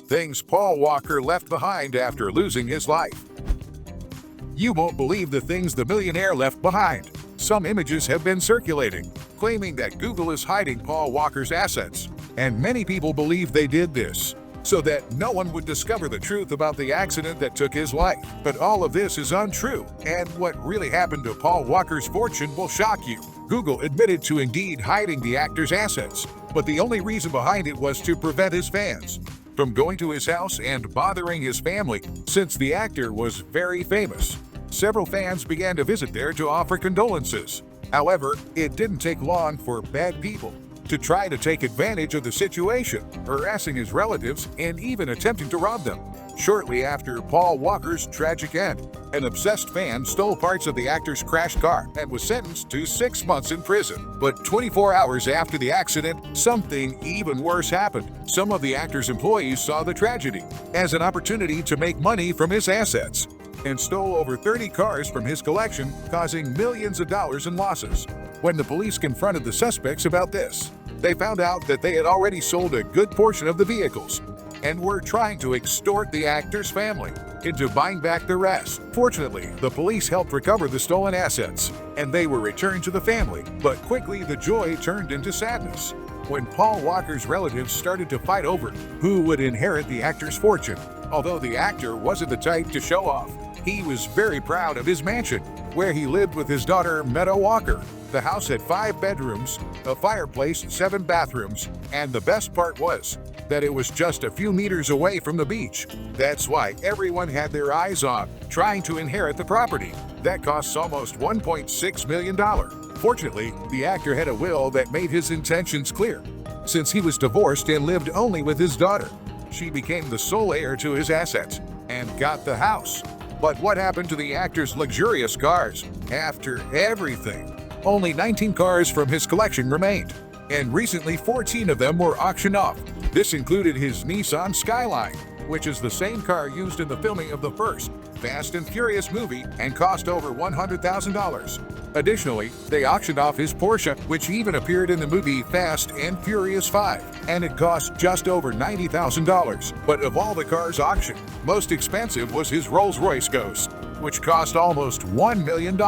Things Paul Walker left behind after losing his life. You won't believe the things the millionaire left behind. Some images have been circulating, claiming that Google is hiding Paul Walker's assets, and many people believe they did this so that no one would discover the truth about the accident that took his life. But all of this is untrue, and what really happened to Paul Walker's fortune will shock you. Google admitted to indeed hiding the actor's assets, but the only reason behind it was to prevent his fans from going to his house and bothering his family, since the actor was very famous. Several fans began to visit there to offer condolences. However, it didn't take long for bad people to try to take advantage of the situation, harassing his relatives and even attempting to rob them. Shortly after Paul Walker's tragic end, an obsessed fan stole parts of the actor's crashed car and was sentenced to 6 months in prison. But 24 hours after the accident, something even worse happened. Some of the actor's employees saw the tragedy as an opportunity to make money from his assets and stole over 30 cars from his collection, causing millions of dollars in losses. When the police confronted the suspects about this, they found out that they had already sold a good portion of the vehicles and were trying to extort the actor's family into buying back the rest. Fortunately, the police helped recover the stolen assets, and they were returned to the family. But quickly, the joy turned into sadness when Paul Walker's relatives started to fight over who would inherit the actor's fortune. Although the actor wasn't the type to show off, he was very proud of his mansion, where he lived with his daughter, Meadow Walker. The house had 5 bedrooms, a fireplace, 7 bathrooms, and the best part was that it was just a few meters away from the beach. That's why everyone had their eyes on trying to inherit the property. That costs almost $1.6 million. Fortunately, the actor had a will that made his intentions clear. Since he was divorced and lived only with his daughter, she became the sole heir to his assets and got the house. But what happened to the actor's luxurious cars? After everything, only 19 cars from his collection remained, and recently 14 of them were auctioned off. This included his Nissan Skyline, which is the same car used in the filming of the first Fast and Furious movie and cost over $100,000. Additionally, they auctioned off his Porsche, which even appeared in the movie Fast and Furious 5, and it cost just over $90,000. But of all the cars auctioned, most expensive was his Rolls-Royce Ghost, which cost almost $1 million.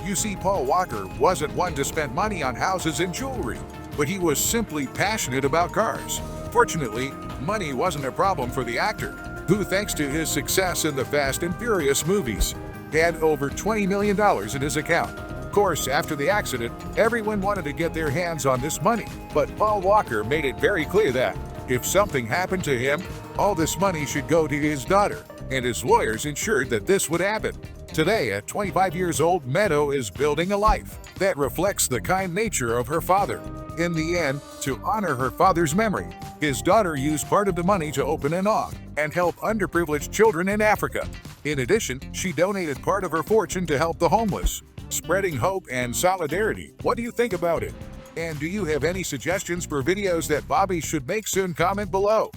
You see, Paul Walker wasn't one to spend money on houses and jewelry, but he was simply passionate about cars. Fortunately, money wasn't a problem for the actor, who, thanks to his success in the Fast and Furious movies, had over $20 million in his account. Of course, after the accident, everyone wanted to get their hands on this money, but Paul Walker made it very clear that if something happened to him, all this money should go to his daughter, and his lawyers ensured that this would happen. Today, at 25 years old, Meadow is building a life that reflects the kind nature of her father. In the end, to honor her father's memory, his daughter used part of the money to open an AUG and help underprivileged children in Africa. In addition, she donated part of her fortune to help the homeless, spreading hope and solidarity. What do you think about it? And do you have any suggestions for videos that Bobby should make soon? Comment below.